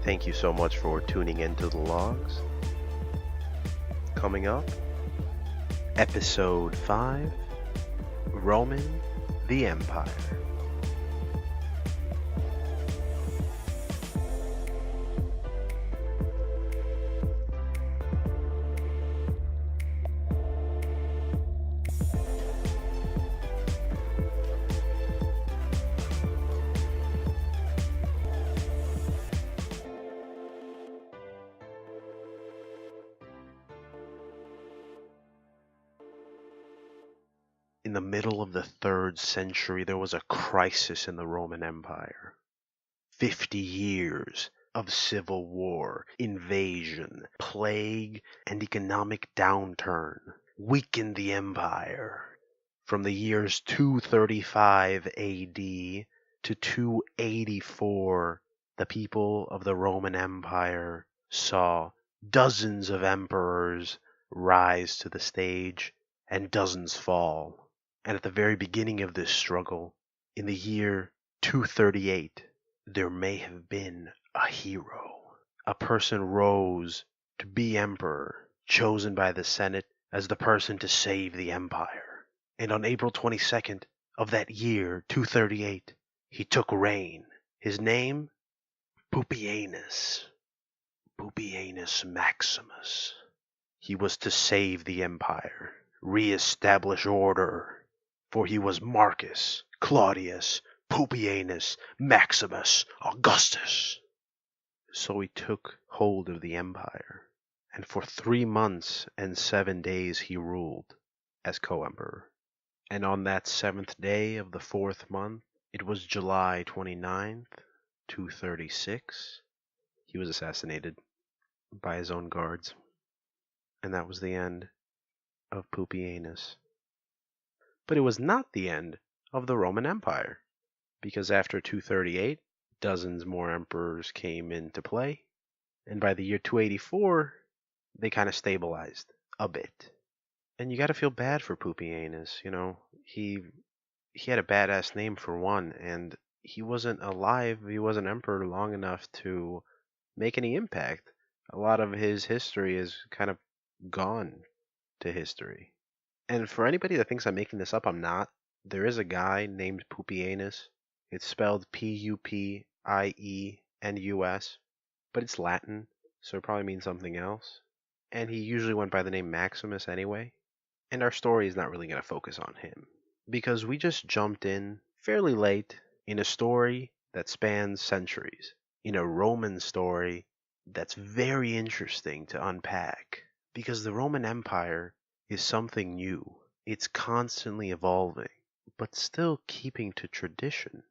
Thank you so much for tuning into the Logs. Coming up, Episode 5, Roamin, the Empire. In the middle of the 3rd century, there was a crisis in the Roman Empire. 50 years of civil war, invasion, plague, and economic downturn weakened the empire. From the years 235 AD to 284, the people of the Roman Empire saw dozens of emperors rise to the stage and dozens fall. And at the very beginning of this struggle, in the year 238, there may have been a hero. A person rose to be emperor, chosen by the Senate as the person to save the empire. And on April 22nd of that year, 238, he took reign. His name? Pupienus. Pupienus Maximus. He was to save the empire, re-establish order. For he was Marcus, Claudius, Pupienus, Maximus, Augustus. So he took hold of the empire, and for 3 months and 7 days he ruled as co-emperor. And on that 7th day of the 4th month, it was July 29th, 236, he was assassinated by his own guards. And that was the end of Pupienus. But it was not the end of the Roman Empire, because after 238, dozens more emperors came into play, and by the year 284, they kind of stabilized a bit. And you got to feel bad for Pupienus, he had a badass name for one, and he wasn't alive, he wasn't emperor long enough to make any impact. A lot of his history is kind of gone to history. And for anybody that thinks I'm making this up, I'm not. There is a guy named Pupienus. It's spelled Pupienus, but it's Latin, so it probably means something else. And he usually went by the name Maximus anyway. And our story is not really going to focus on him, because we just jumped in fairly late in a story that spans centuries, in a Roman story that's very interesting to unpack, because the Roman Empire is something new. It's constantly evolving, but still keeping to tradition.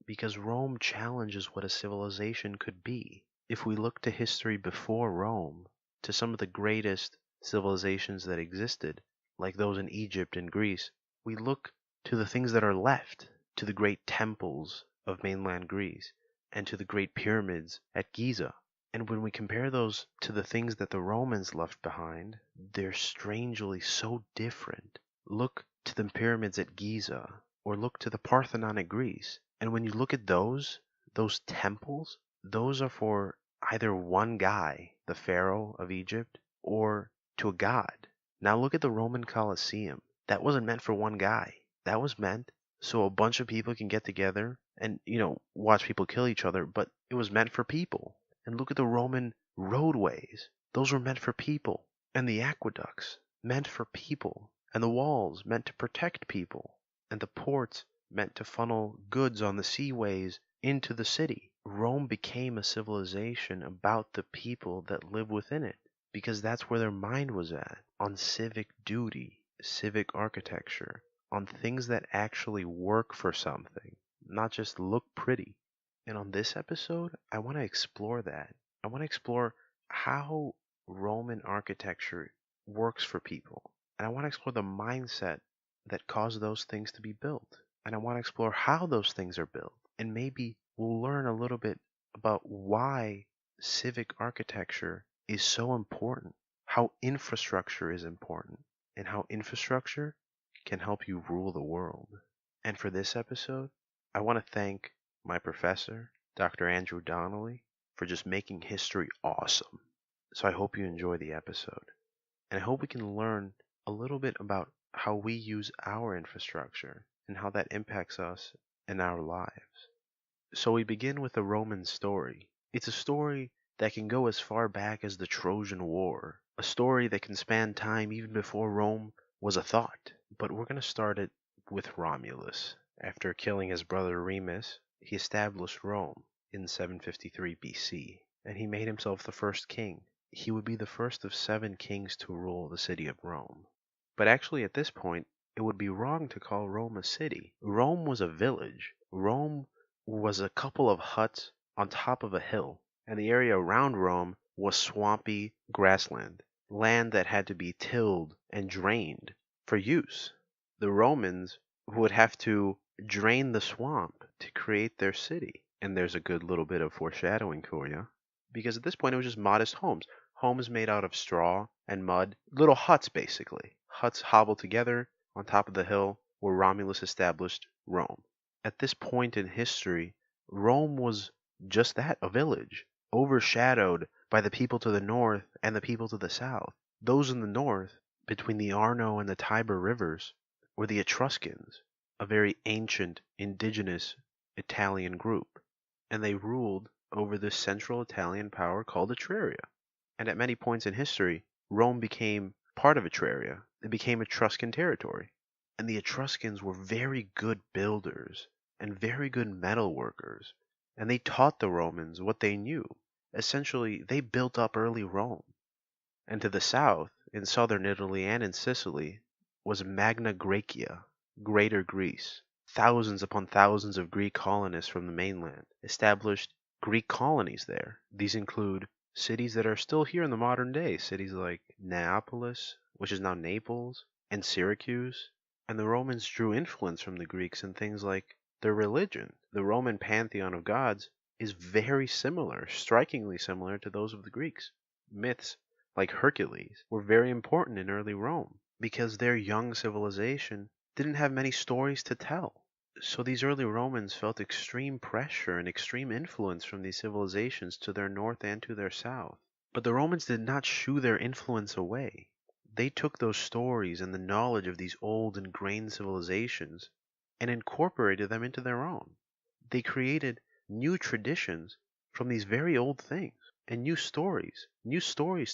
Because Rome challenges what a civilization could be. If we look to history before Rome, to some of the greatest civilizations that existed, like those in Egypt and Greece, we look to the things that are left, to the great temples of mainland Greece, and to the great pyramids at Giza. And when we compare those to the things that the Romans left behind, they're strangely so different. Look to the pyramids at Giza, or look to the Parthenon at Greece. And when you look at those temples, those are for either one guy, the pharaoh of Egypt, or to a god. Now look at the Roman Colosseum. That wasn't meant for one guy. That was meant so a bunch of people can get together and, watch people kill each other, but it was meant for people. And look at the Roman roadways. Those were meant for people. And the aqueducts, meant for people. And the walls, meant to protect people. And the ports, meant to funnel goods on the seaways into the city. Rome became a civilization about the people that live within it, because that's where their mind was at, on civic duty, civic architecture, on things that actually work for something, not just look pretty. And on this episode, I want to explore that. I want to explore how Roman architecture works for people. And I want to explore the mindset that caused those things to be built. And I want to explore how those things are built. And maybe we'll learn a little bit about why civic architecture is so important, how infrastructure is important, and how infrastructure can help you rule the world. And for this episode, I want to thank my professor, Dr. Andrew Donnelly, for just making history awesome. So I hope you enjoy the episode. And I hope we can learn a little bit about how we use our infrastructure and how that impacts us in our lives. So we begin with a Roman story. It's a story that can go as far back as the Trojan War, a story that can span time even before Rome was a thought. But we're going to start it with Romulus. After killing his brother Remus, he established Rome in 753 BC, and he made himself the first king. He would be the first of 7 kings to rule the city of Rome. But actually, at this point, it would be wrong to call Rome a city. Rome was a village. Rome was a couple of huts on top of a hill, and the area around Rome was swampy grassland, land that had to be tilled and drained for use. The Romans would have to drain the swamp to create their city. And there's a good little bit of foreshadowing for you, because at this point it was just modest homes. Homes made out of straw and mud, little huts basically. Huts hobbled together on top of the hill where Romulus established Rome. At this point in history, Rome was just that, a village, overshadowed by the people to the north and the people to the south. Those in the north, between the Arno and the Tiber rivers, were the Etruscans, a very ancient, indigenous Italian group, and they ruled over this central Italian power called Etruria. And at many points in history, Rome became part of Etruria. It became Etruscan territory. And the Etruscans were very good builders and very good metal workers, and they taught the Romans what they knew. Essentially, they built up early Rome. And to the south, in southern Italy and in Sicily, was Magna Graecia, Greater Greece. Thousands upon thousands of Greek colonists from the mainland established Greek colonies there. These include cities that are still here in the modern day, cities like Neapolis, which is now Naples, and Syracuse. And the Romans drew influence from the Greeks in things like their religion. The Roman pantheon of gods is very similar, strikingly similar to those of the Greeks. Myths like Hercules were very important in early Rome because their young civilization didn't have many stories to tell. So these early Romans felt extreme pressure and extreme influence from these civilizations to their north and to their south. But the Romans did not shoo their influence away. They took those stories and the knowledge of these old ingrained civilizations and incorporated them into their own. They created new traditions from these very old things and new stories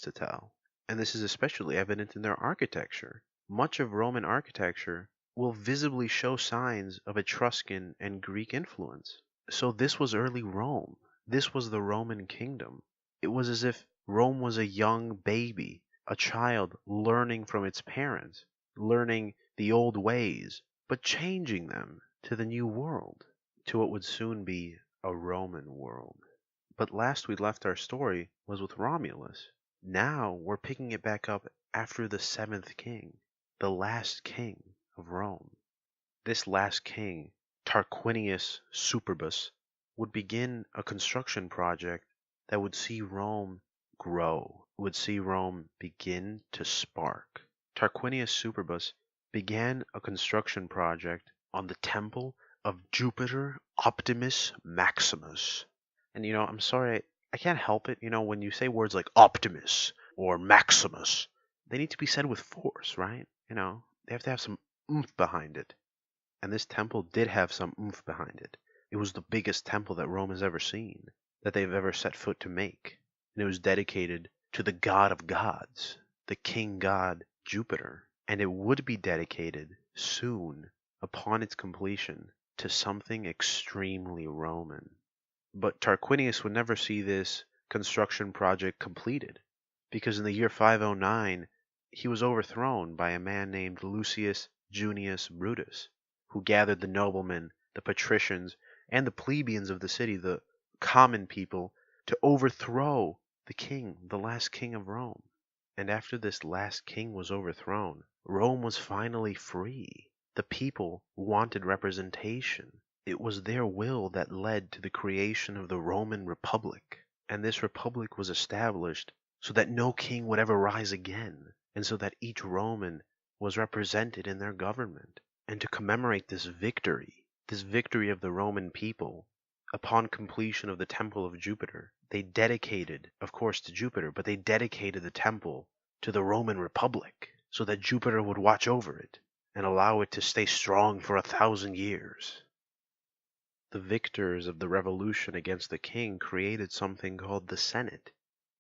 to tell. And this is especially evident in their architecture. Much of Roman architecture will visibly show signs of Etruscan and Greek influence. So this was early Rome. This was the Roman kingdom. It was as if Rome was a young baby, a child learning from its parents, learning the old ways, but changing them to the new world, to what would soon be a Roman world. But last we left our story was with Romulus. Now we're picking it back up after the 7th king, the last king of Rome. This last king, Tarquinius Superbus, would begin a construction project that would see Rome grow, would see Rome begin to spark. Tarquinius Superbus began a construction project on the temple of Jupiter Optimus Maximus. And I'm sorry, I can't help it. When you say words like Optimus or Maximus, they need to be said with force, right? They have to have some oomph behind it. And this temple did have some oomph behind it. It was the biggest temple that Rome has ever seen, that they've ever set foot to make. And it was dedicated to the god of gods, the king god Jupiter. And it would be dedicated soon, upon its completion, to something extremely Roman. But Tarquinius would never see this construction project completed, because in the year 509, he was overthrown by a man named Lucius Junius Brutus, who gathered the noblemen, the patricians, and the plebeians of the city, the common people, to overthrow the king, the last king of Rome. And after this last king was overthrown, Rome was finally free. The people wanted representation. It was their will that led to the creation of the Roman Republic. And this republic was established so that no king would ever rise again, and so that each Roman was represented in their government. And to commemorate this victory of the Roman people, Upon completion of the temple of Jupiter, they dedicated, of course, to Jupiter, but they dedicated the temple to the Roman Republic so that Jupiter would watch over it and allow it to stay strong for 1,000 years. The victors of the revolution against the king created something called the Senate,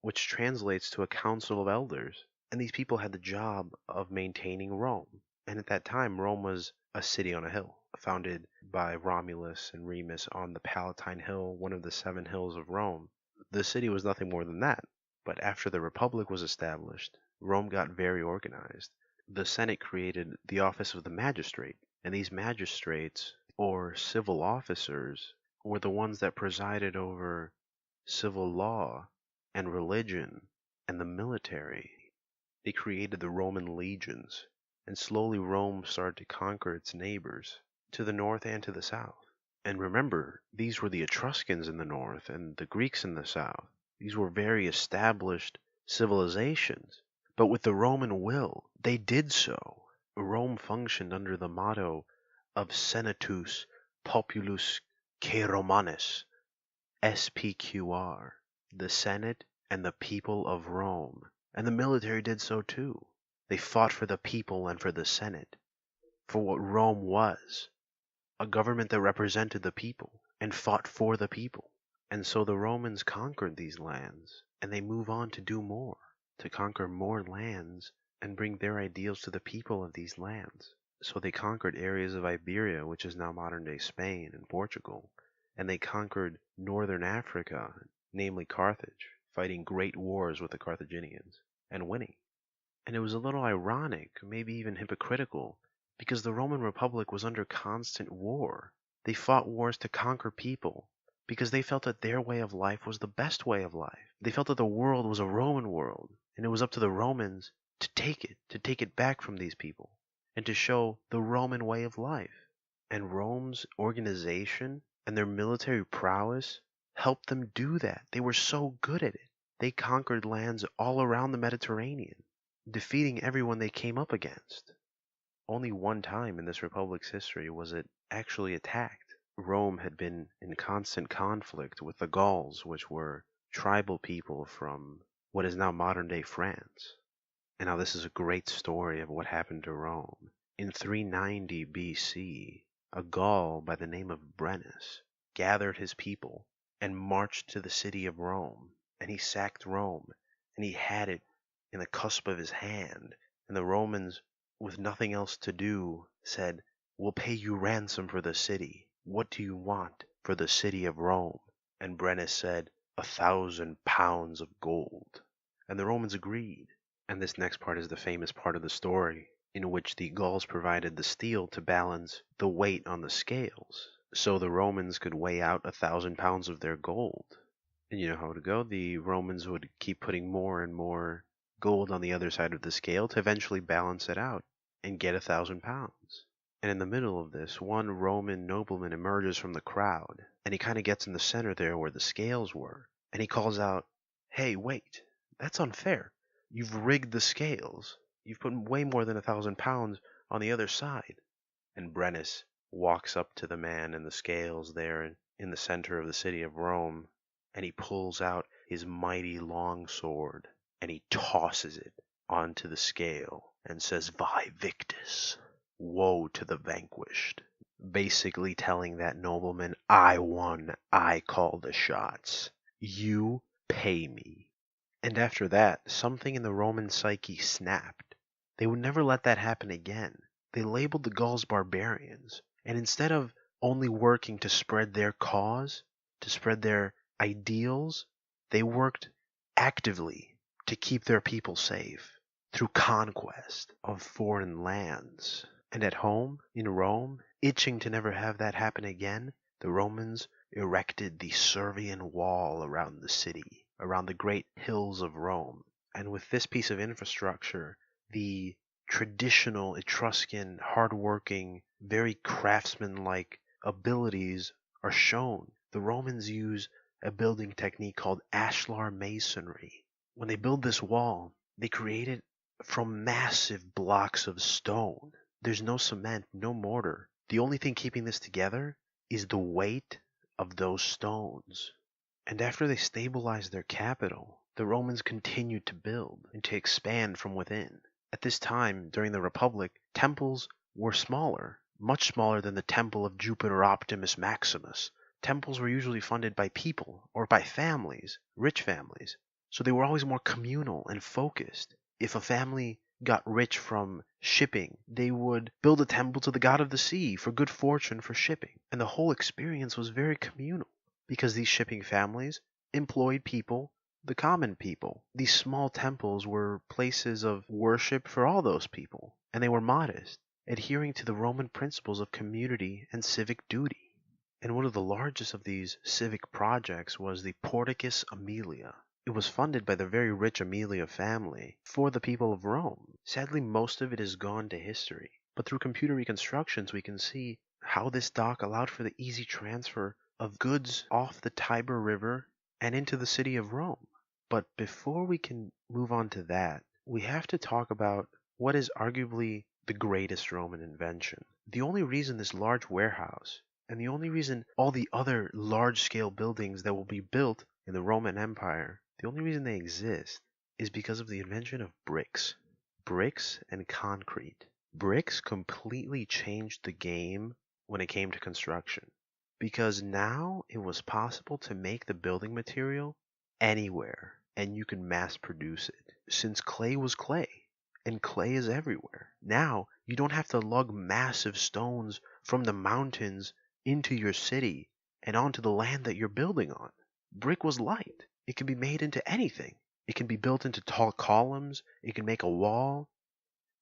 which translates to a council of elders. And these people had the job of maintaining Rome. And at that time, Rome was a city on a hill, founded by Romulus and Remus on the Palatine Hill, one of the 7 hills of Rome. The city was nothing more than that. But after the Republic was established, Rome got very organized. The Senate created the office of the magistrate, and these magistrates, or civil officers, were the ones that presided over civil law and religion and the military. They created the Roman legions, and slowly Rome started to conquer its neighbors, to the north and to the south. And remember, these were the Etruscans in the north and the Greeks in the south. These were very established civilizations, but with the Roman will, they did so. Rome functioned under the motto of Senatus Populus que Romanis, SPQR, the Senate and the people of Rome. And the military did so too. They fought for the people and for the Senate, for what Rome was, a government that represented the people and fought for the people. And so the Romans conquered these lands, and they move on to do more, to conquer more lands and bring their ideals to the people of these lands. So they conquered areas of Iberia, which is now modern-day Spain and Portugal, and they conquered northern Africa, namely Carthage, fighting great wars with the Carthaginians, and winning. And it was a little ironic, maybe even hypocritical, because the Roman Republic was under constant war. They fought wars to conquer people, because they felt that their way of life was the best way of life. They felt that the world was a Roman world, and it was up to the Romans to take it back from these people, and to show the Roman way of life. And Rome's organization and their military prowess helped them do that. They were so good at it. They conquered lands all around the Mediterranean, defeating everyone they came up against. Only one time in this republic's history was it actually attacked. Rome had been in constant conflict with the Gauls, which were tribal people from what is now modern-day France. And now this is a great story of what happened to Rome. In 390 BC, a Gaul by the name of Brennus gathered his people and marched to the city of Rome, and he sacked Rome, and he had it in the cusp of his hand, and the Romans, with nothing else to do, said, "We'll pay you ransom for the city. What do you want for the city of Rome?" And Brennus said, 1,000 pounds of gold. And the Romans agreed. And this next part is the famous part of the story, in which the Gauls provided the steel to balance the weight on the scales, so the Romans could weigh out 1,000 pounds of their gold. And you know how it would go. The Romans would keep putting more and more gold on the other side of the scale to eventually balance it out and get 1,000 pounds. And in the middle of this, one Roman nobleman emerges from the crowd, and he kind of gets in the center there where the scales were, and he calls out, "Hey, wait, that's unfair. You've rigged the scales. You've put way more than 1,000 pounds on the other side." And Brennus walks up to the man in the scales there in the center of the city of Rome, and he pulls out his mighty long sword, and he tosses it onto the scale and says, "Vae victis," woe to the vanquished. Basically telling that nobleman, I won, I call the shots. You pay me. And after that, something in the Roman psyche snapped. They would never let that happen again. They labeled the Gauls barbarians, and instead of only working to spread their cause, to spread their ideals, they worked actively to keep their people safe through conquest of foreign lands. And at home, in Rome, itching to never have that happen again, the Romans erected the Servian Wall around the city, around the great hills of Rome. And with this piece of infrastructure, the traditional Etruscan, hardworking, very craftsman-like abilities are shown. The Romans use a building technique called ashlar masonry. When they build this wall, they create it from massive blocks of stone. There's no cement, no mortar. The only thing keeping this together is the weight of those stones. And after they stabilized their capital, the Romans continued to build and to expand from within. At this time, during the Republic, temples were smaller, much smaller than the temple of Jupiter Optimus Maximus. Temples were usually funded by people or by families, rich families, so they were always more communal and focused. If a family got rich from shipping, they would build a temple to the god of the sea for good fortune for shipping. And the whole experience was very communal because these shipping families employed people, the common people. These small temples were places of worship for all those people, and they were modest, adhering to the Roman principles of community and civic duty. And one of the largest of these civic projects was the Porticus Aemilia. It was funded by the very rich Aemilia family for the people of Rome. Sadly, most of it is gone to history, but through computer reconstructions we can see how this dock allowed for the easy transfer of goods off the Tiber River and into the city of Rome. But before we can move on to that, we have to talk about what is arguably the greatest Roman invention. The only reason this large warehouse and the only reason all the other large-scale buildings that will be built in the Roman Empire, the only reason they exist is because of the invention of bricks. Bricks and concrete. Bricks completely changed the game when it came to construction, because now it was possible to make the building material anywhere and you can mass produce it. Since clay was clay, and clay is everywhere, now you don't have to lug massive stones from the mountains into your city and onto the land that you're building on. Brick was light. It can be made into anything. It can be built into tall columns. It can make a wall.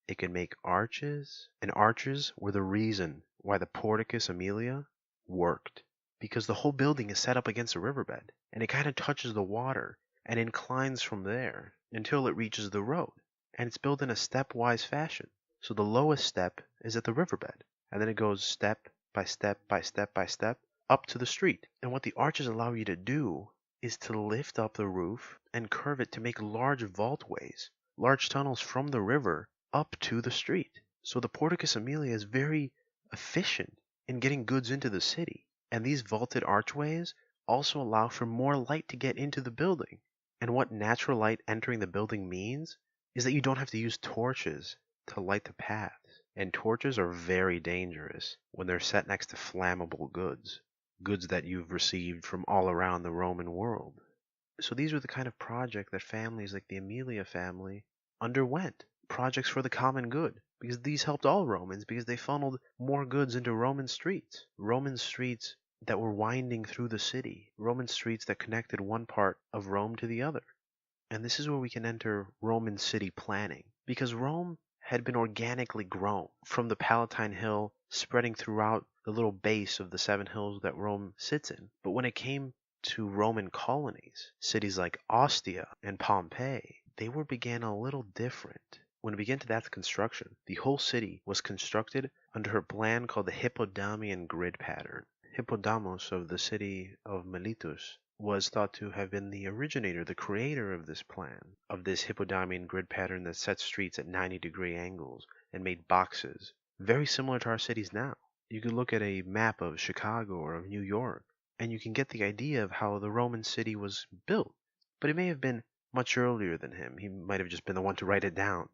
It can make arches. And arches were the reason why the Porticus Aemilia worked. Because the whole building is set up against a riverbed. And it kind of touches the water and inclines from there until it reaches the road. And it's built in a stepwise fashion. So the lowest step is at the riverbed. And then it goes step by step by step by step up to the street. And what the arches allow you to do is to lift up the roof and curve it to make large vaultways, large tunnels from the river up to the street. So the Porticus Aemilia is very efficient in getting goods into the city. And these vaulted archways also allow for more light to get into the building. And what natural light entering the building means is that you don't have to use torches to light the paths. And torches are very dangerous when they're set next to flammable goods. Goods that you've received from all around the Roman world. So these were the kind of project that families like the Aemilia family underwent. Projects for the common good. Because these helped all Romans, because they funneled more goods into Roman streets. Roman streets that were winding through the city. Roman streets that connected one part of Rome to the other. And this is where we can enter Roman city planning. Because Rome had been organically grown from the Palatine Hill spreading throughout the little base of the 7 hills that Rome sits in. But when it came to Roman colonies, cities like Ostia and Pompeii, they began a little different. When it began to that construction, the whole city was constructed under a plan called the Hippodamian grid pattern. Hippodamos of the city of Miletus was thought to have been the originator, the creator of this plan, of this Hippodamian grid pattern that set streets at 90-degree angles and made boxes, very similar to our cities now. You could look at a map of Chicago or of New York, and you can get the idea of how the Roman city was built. But it may have been much earlier than him. He might have just been the one to write it down.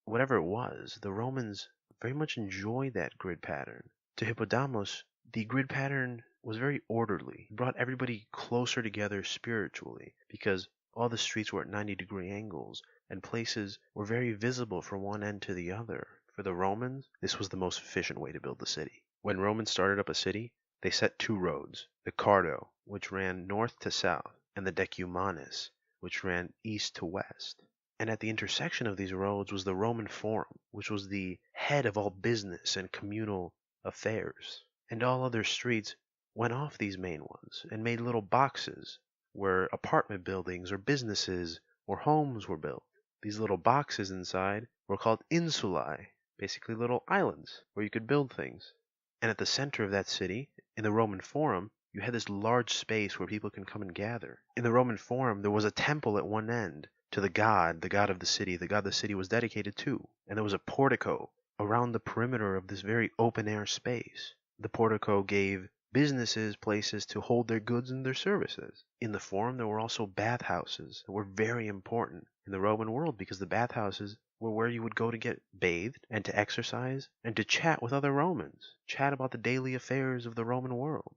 Whatever it was, the Romans very much enjoyed that grid pattern. To Hippodamos, the grid pattern was very orderly. It brought everybody closer together spiritually because all the streets were at 90-degree angles and places were very visible from one end to the other. For the Romans, this was the most efficient way to build the city. When Romans started up a city, they set 2 roads, the Cardo, which ran north to south, and the Decumanus, which ran east to west. And at the intersection of these roads was the Roman Forum, which was the head of all business and communal affairs. And all other streets went off these main ones and made little boxes where apartment buildings or businesses or homes were built. These little boxes inside were called insulae, basically little islands where you could build things. And at the center of that city, in the Roman Forum, you had this large space where people can come and gather. In the Roman Forum, there was a temple at one end to the god of the city was dedicated to. And there was a portico around the perimeter of this very open-air space. The portico gave businesses, places to hold their goods and their services. In the Forum, there were also bathhouses that were very important in the Roman world because the bathhouses were where you would go to get bathed and to exercise and to chat with other Romans, chat about the daily affairs of the Roman world.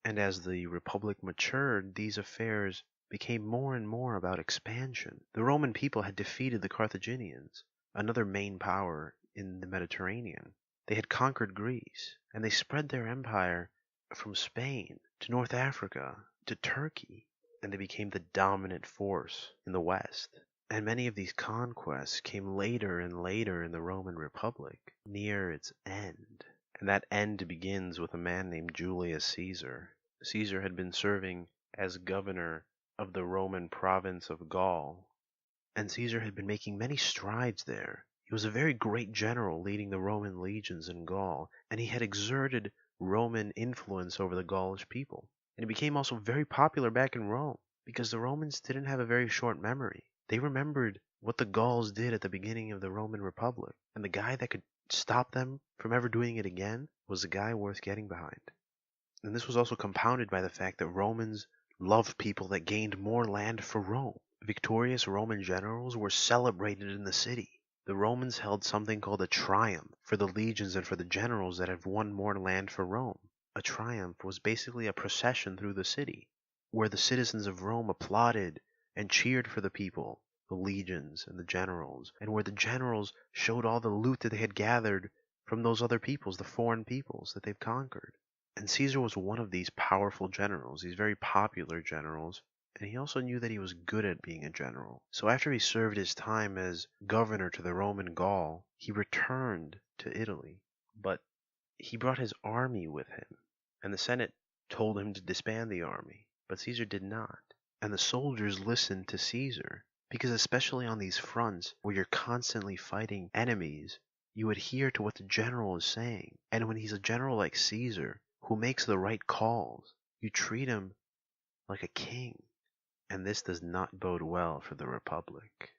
And as the Republic matured, these affairs became more and more about expansion. The Roman people had defeated the Carthaginians, another main power in the Mediterranean. They had conquered Greece, and they spread their empire from Spain to North Africa to Turkey, and they became the dominant force in the West. And many of these conquests came later and later in the Roman Republic, near its end. And that end begins with a man named Julius Caesar. Caesar had been serving as governor of the Roman province of Gaul, and Caesar had been making many strides there. He was a very great general leading the Roman legions in Gaul, and he had exerted Roman influence over the Gaulish people. And he became also very popular back in Rome, because the Romans didn't have a very short memory. They remembered what the Gauls did at the beginning of the Roman Republic, and the guy that could stop them from ever doing it again was a guy worth getting behind. And this was also compounded by the fact that Romans loved people that gained more land for Rome. Victorious Roman generals were celebrated in the city. The Romans held something called a triumph for the legions and for the generals that had won more land for Rome. A triumph was basically a procession through the city, where the citizens of Rome applauded and cheered for the people, the legions and the generals, and where the generals showed all the loot that they had gathered from those other peoples, the foreign peoples that they've conquered. And Caesar was one of these powerful generals, these very popular generals, and he also knew that he was good at being a general. So after he served his time as governor to the Roman Gaul, he returned to Italy. But he brought his army with him, and the Senate told him to disband the army, but Caesar did not. And the soldiers listened to Caesar, because especially on these fronts where you're constantly fighting enemies, you adhere to what the general is saying. And when he's a general like Caesar, who makes the right calls, you treat him like a king. And this does not bode well for the Republic,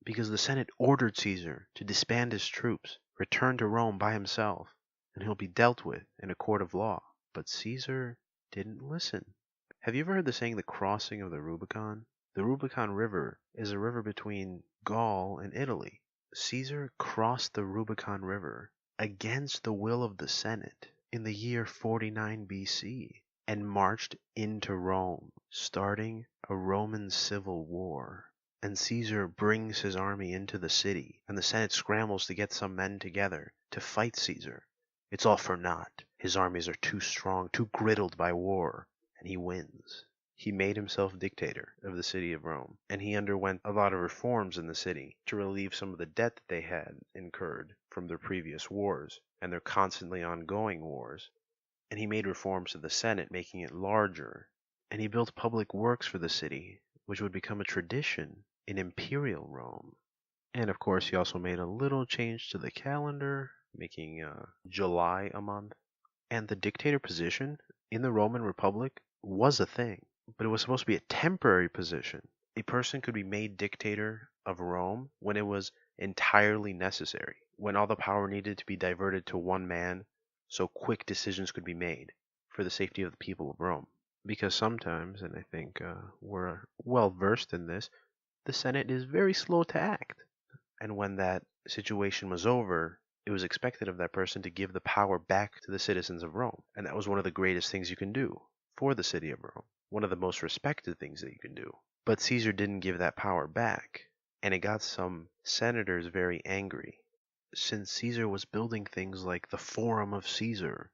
because the Senate ordered Caesar to disband his troops, return to Rome by himself, and he'll be dealt with in a court of law. But Caesar didn't listen. Have you ever heard the saying, the crossing of the Rubicon? The Rubicon River is a river between Gaul and Italy. Caesar crossed the Rubicon River against the will of the Senate in the year 49 BC and marched into Rome, starting a Roman civil war. And Caesar brings his army into the city, and the Senate scrambles to get some men together to fight Caesar. It's all for naught. His armies are too strong, too griddled by war, and he wins. He made himself dictator of the city of Rome, and he underwent a lot of reforms in the city to relieve some of the debt that they had incurred from their previous wars and their constantly ongoing wars. And he made reforms to the Senate, making it larger, and he built public works for the city, which would become a tradition in imperial Rome. And of course, he also made a little change to the calendar, making July a month. And the dictator position in the Roman Republic was a thing, but it was supposed to be a temporary position. A person could be made dictator of Rome when it was entirely necessary, when all the power needed to be diverted to one man, so quick decisions could be made for the safety of the people of Rome. Because sometimes, and I think we're well versed in this, the Senate is very slow to act. And when that situation was over, it was expected of that person to give the power back to the citizens of Rome. And that was one of the greatest things you can do for the city of Rome. One of the most respected things that you can do. But Caesar didn't give that power back, and it got some senators very angry, since Caesar was building things like the Forum of Caesar,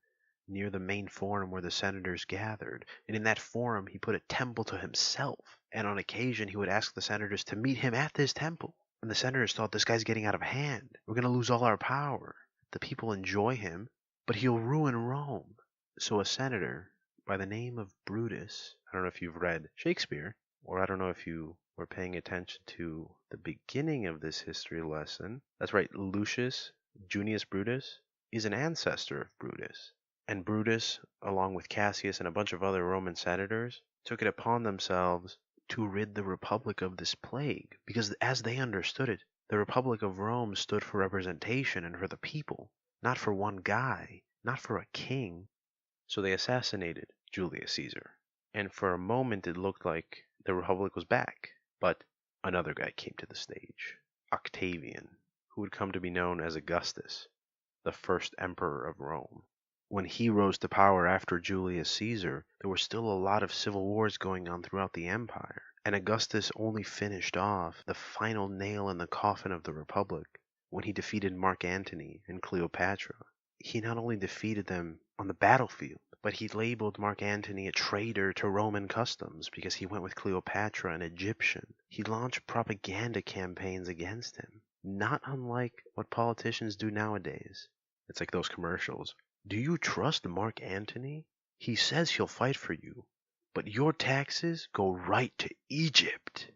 near the main forum where the senators gathered. And in that forum, he put a temple to himself. And on occasion, he would ask the senators to meet him at this temple. And the senators thought, this guy's getting out of hand. We're going to lose all our power. The people enjoy him, but he'll ruin Rome. So a senator by the name of Brutus, I don't know if you've read Shakespeare, or I don't know if you were paying attention to the beginning of this history lesson. That's right, Lucius Junius Brutus is an ancestor of Brutus. And Brutus, along with Cassius and a bunch of other Roman senators, took it upon themselves to rid the Republic of this plague, because as they understood it, the Republic of Rome stood for representation and for the people, not for one guy, not for a king. So they assassinated Julius Caesar. And for a moment it looked like the Republic was back. But another guy came to the stage, Octavian, who would come to be known as Augustus, the first emperor of Rome. When he rose to power after Julius Caesar, there were still a lot of civil wars going on throughout the empire, and Augustus only finished off the final nail in the coffin of the Republic when he defeated Mark Antony and Cleopatra. He not only defeated them on the battlefield, but he labeled Mark Antony a traitor to Roman customs because he went with Cleopatra, an Egyptian. He launched propaganda campaigns against him, not unlike what politicians do nowadays. It's like those commercials. Do you trust Mark Antony? He says he'll fight for you, but your taxes go right to Egypt.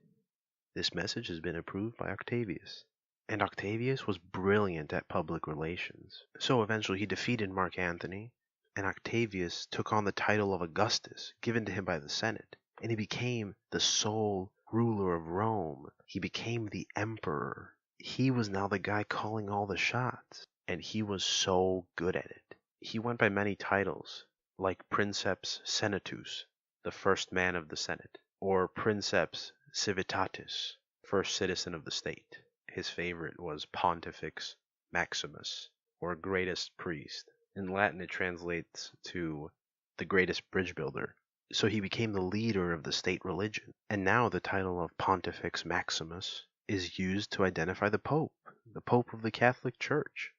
This message has been approved by Octavius. And Octavius was brilliant at public relations. So eventually he defeated Mark Antony, and Octavius took on the title of Augustus, given to him by the Senate, and he became the sole ruler of Rome. He became the emperor. He was now the guy calling all the shots, and he was so good at it. He went by many titles, like Princeps Senatus, the first man of the Senate, or Princeps Civitatis, first citizen of the state. His favorite was Pontifex Maximus, or greatest priest. In Latin it translates to the greatest bridge builder. So he became the leader of the state religion. And now the title of Pontifex Maximus is used to identify the Pope of the Catholic Church.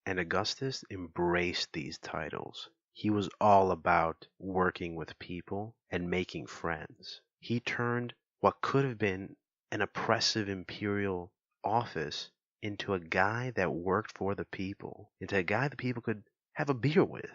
And Augustus embraced these titles. He was all about working with people and making friends. He turned what could have been an oppressive imperial office into a guy that worked for the people, into a guy the people could have a beer with,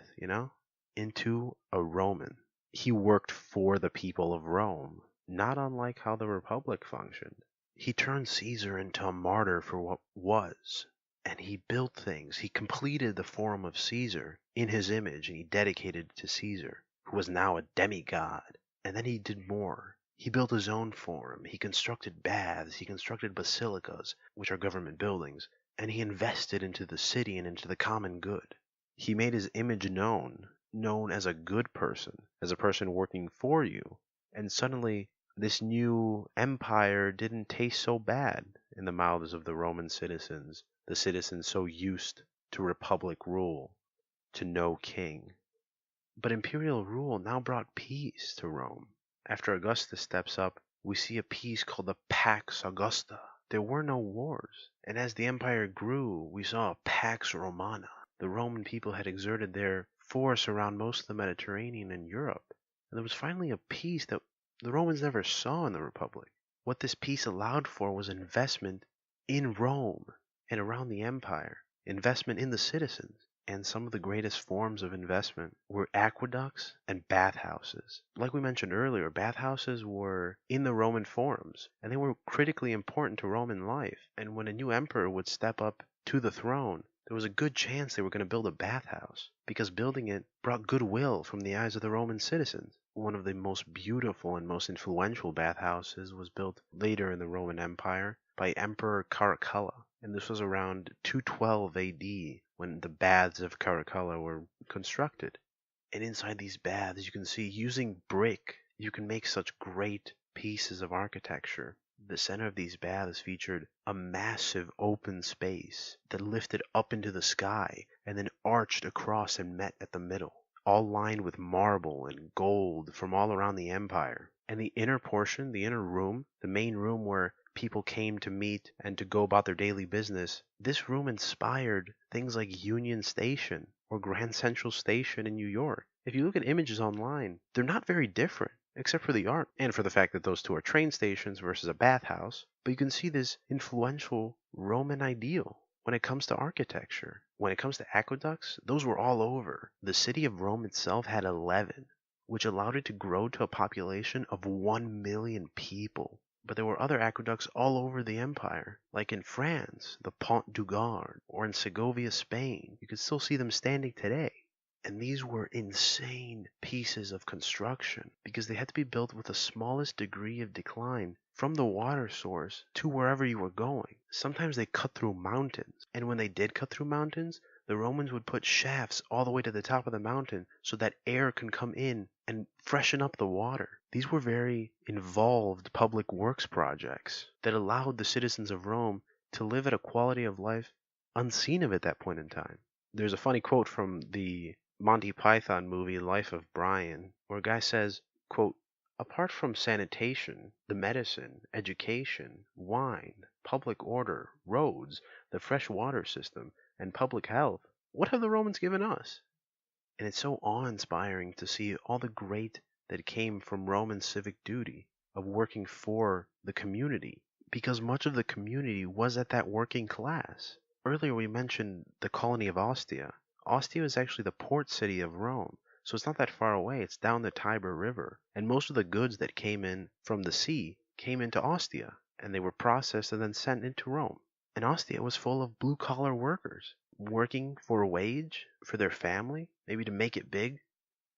into a Roman. He worked for the people of Rome, not unlike how the Republic functioned. He turned Caesar into a martyr for what was, and he built things. He completed the Forum of Caesar in his image, and he dedicated it to Caesar, who was now a demigod. And then he did more. He built his own forum, he constructed baths, he constructed basilicas, which are government buildings, and he invested into the city and into the common good. He made his image known as a good person, as a person working for you, and suddenly this new empire didn't taste so bad in the mouths of the Roman citizens, the citizens so used to republic rule, to no king. But imperial rule now brought peace to Rome. After Augustus steps up, we see a peace called the Pax Augusta. There were no wars, and as the empire grew, we saw a Pax Romana. The Roman people had exerted their force around most of the Mediterranean and Europe, and there was finally a peace that the Romans never saw in the Republic. What this peace allowed for was investment in Rome and around the empire, investment in the citizens. And some of the greatest forms of investment were aqueducts and bathhouses. Like we mentioned earlier, bathhouses were in the Roman forums, and they were critically important to Roman life. And when a new emperor would step up to the throne, there was a good chance they were going to build a bathhouse, because building it brought goodwill from the eyes of the Roman citizens. One of the most beautiful and most influential bathhouses was built later in the Roman Empire by Emperor Caracalla, and this was around 212 AD when the baths of Caracalla were constructed. And inside these baths, you can see using brick, you can make such great pieces of architecture. The center of these baths featured a massive open space that lifted up into the sky and then arched across and met at the middle, all lined with marble and gold from all around the empire. And the inner portion, the inner room, the main room where people came to meet and to go about their daily business, this room inspired things like Union Station or Grand Central Station in New York. If you look at images online, they're not very different, except for the art and for the fact that those two are train stations versus a bathhouse. But you can see this influential Roman ideal when it comes to architecture. When it comes to aqueducts, those were all over. The city of Rome itself had 11, which allowed it to grow to a population of 1 million people. But there were other aqueducts all over the empire, like in France, the Pont du Gard, or in Segovia, Spain. You can still see them standing today. And these were insane pieces of construction because they had to be built with the smallest degree of decline from the water source to wherever you were going. Sometimes they cut through mountains. And when they did cut through mountains, the Romans would put shafts all the way to the top of the mountain so that air can come in and freshen up the water. These were very involved public works projects that allowed the citizens of Rome to live at a quality of life unseen of at that point in time. There's a funny quote from the Monty Python movie Life of Brian, where a guy says, quote, "Apart from sanitation, the medicine, education, wine, public order, roads, the fresh water system, and public health, what have the Romans given us?" And it's so awe-inspiring to see all the great that came from Roman civic duty of working for the community, because much of the community was at that working class. Earlier we mentioned the colony of Ostia. Ostia is actually the port city of Rome, so it's not that far away. It's down the Tiber River, and most of the goods that came in from the sea came into Ostia, and they were processed and then sent into Rome. And Ostia was full of blue-collar workers, working for a wage, for their family, maybe to make it big.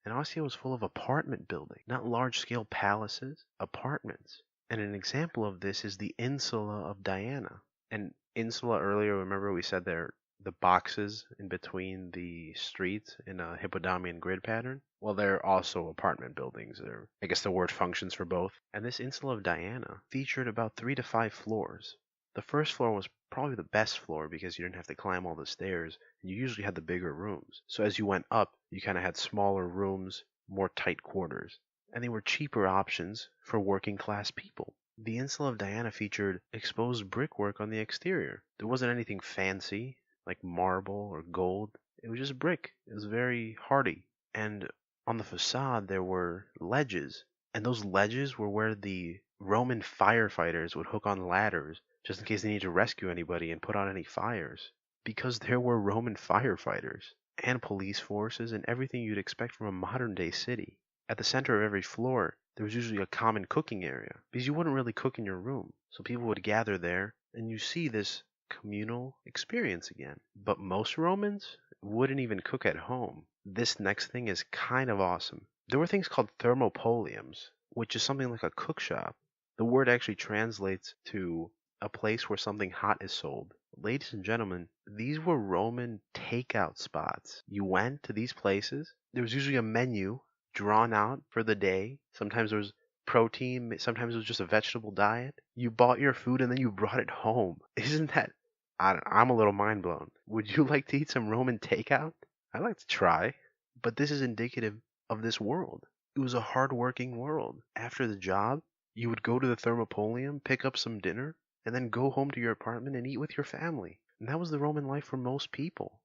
And Ostia was full of apartment building, not large-scale palaces, apartments. And an example of this is the Insula of Diana. And insula earlier, remember we said they're the boxes in between the streets in a Hippodamian grid pattern? Well, they're also apartment buildings. I guess the word functions for both. And this Insula of Diana featured about 3 to 5 floors. The first floor was probably the best floor because you didn't have to climb all the stairs, and you usually had the bigger rooms. So as you went up, you kind of had smaller rooms, more tight quarters. And they were cheaper options for working class people. The Insula of Diana featured exposed brickwork on the exterior. There wasn't anything fancy, like marble or gold. It was just brick. It was very hardy. And on the facade, there were ledges. And those ledges were where the Roman firefighters would hook on ladders just in case they need to rescue anybody and put out any fires. Because there were Roman firefighters and police forces and everything you'd expect from a modern day city. At the center of every floor, there was usually a common cooking area because you wouldn't really cook in your room. So people would gather there and you see this communal experience again. But most Romans wouldn't even cook at home. This next thing is kind of awesome. There were things called thermopoliums, which is something like a cook shop. The word actually translates to a place where something hot is sold. Ladies and gentlemen, these were Roman takeout spots. You went to these places. There was usually a menu drawn out for the day. Sometimes there was protein, sometimes it was just a vegetable diet. You bought your food and then you brought it home. Isn't that... I'm a little mind blown. Would you like to eat some Roman takeout? I'd like to try. But this is indicative of this world. It was a hard-working world. After the job, you would go to the thermopolium, pick up some dinner, and then go home to your apartment and eat with your family. And that was the Roman life for most people.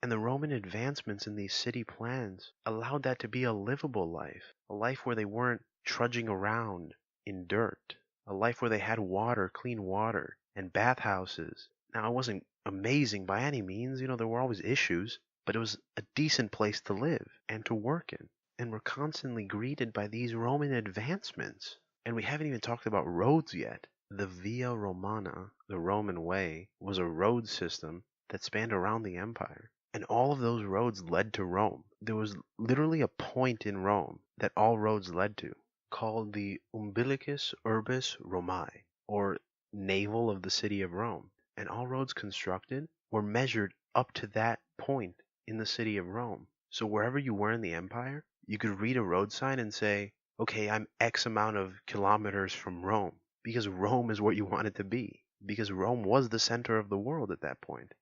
And the Roman advancements in these city plans allowed that to be a livable life, a life where they weren't trudging around in dirt, a life where they had water, clean water, and bathhouses. Now, it wasn't amazing by any means, there were always issues, but it was a decent place to live and to work in. And we're constantly greeted by these Roman advancements. And we haven't even talked about roads yet. The Via Romana, the Roman way, was a road system that spanned around the empire. And all of those roads led to Rome. There was literally a point in Rome that all roads led to, called the Umbilicus Urbis Romae, or navel of the city of Rome. And all roads constructed were measured up to that point in the city of Rome. So wherever you were in the empire, you could read a road sign and say, okay, I'm X amount of kilometers from Rome, because Rome is where you want it to be, because Rome was the center of the world at that point.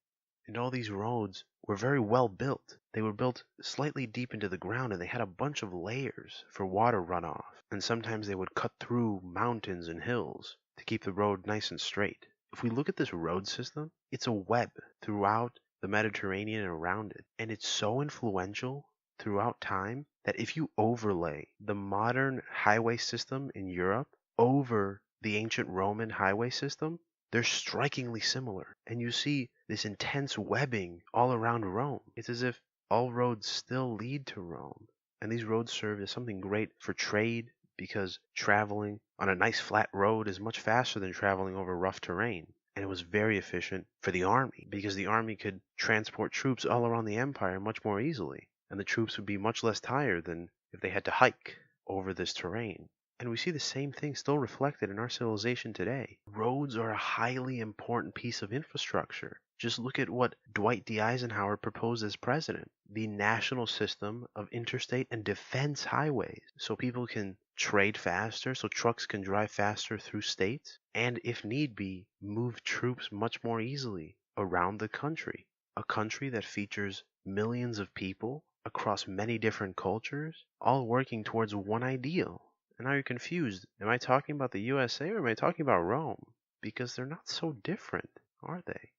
And all these roads were very well built. They were built slightly deep into the ground and they had a bunch of layers for water runoff. And sometimes they would cut through mountains and hills to keep the road nice and straight. If we look at this road system, it's a web throughout the Mediterranean and around it. And it's so influential throughout time that if you overlay the modern highway system in Europe over the ancient Roman highway system, they're strikingly similar. And you see this intense webbing all around Rome. It's as if all roads still lead to Rome. And these roads serve as something great for trade because traveling on a nice flat road is much faster than traveling over rough terrain. And it was very efficient for the army because the army could transport troops all around the empire much more easily. and the troops would be much less tired than if they had to hike over this terrain. And we see the same thing still reflected in our civilization today. Roads are a highly important piece of infrastructure. Just look at what Dwight D. Eisenhower proposed as president, the national system of interstate and defense highways, so people can trade faster, so trucks can drive faster through states, and if need be, move troops much more easily around the country. A country that features millions of people across many different cultures, all working towards one ideal. And now you're confused. Am I talking about the USA or am I talking about Rome? Because they're not so different, are they?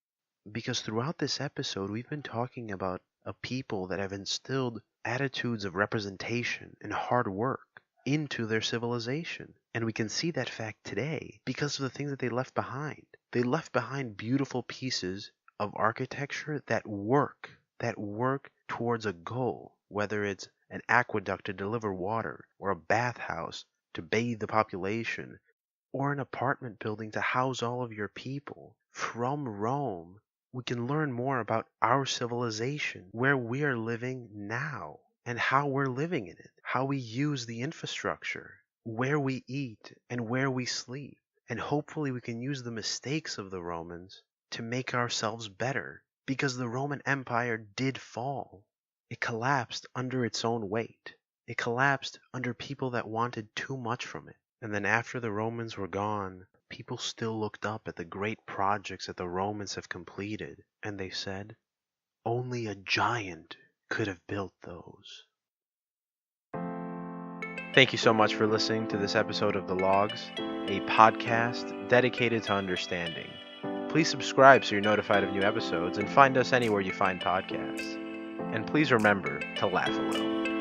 Because throughout this episode, we've been talking about a people that have instilled attitudes of representation and hard work into their civilization. And we can see that fact today because of the things that they left behind. They left behind beautiful pieces of architecture that work towards a goal, whether it's an aqueduct to deliver water, or a bathhouse to bathe the population, or an apartment building to house all of your people. From Rome, we can learn more about our civilization, where we are living now, and how we're living in it, how we use the infrastructure, where we eat, and where we sleep. And hopefully we can use the mistakes of the Romans to make ourselves better, because the Roman Empire did fall. It collapsed under its own weight. It collapsed under people that wanted too much from it. And then after the Romans were gone, people still looked up at the great projects that the Romans have completed, and they said, only a giant could have built those. Thank you so much for listening to this episode of The Logues, a podcast dedicated to understanding. Please subscribe so you're notified of new episodes, and find us anywhere you find podcasts. And please remember to laugh a little.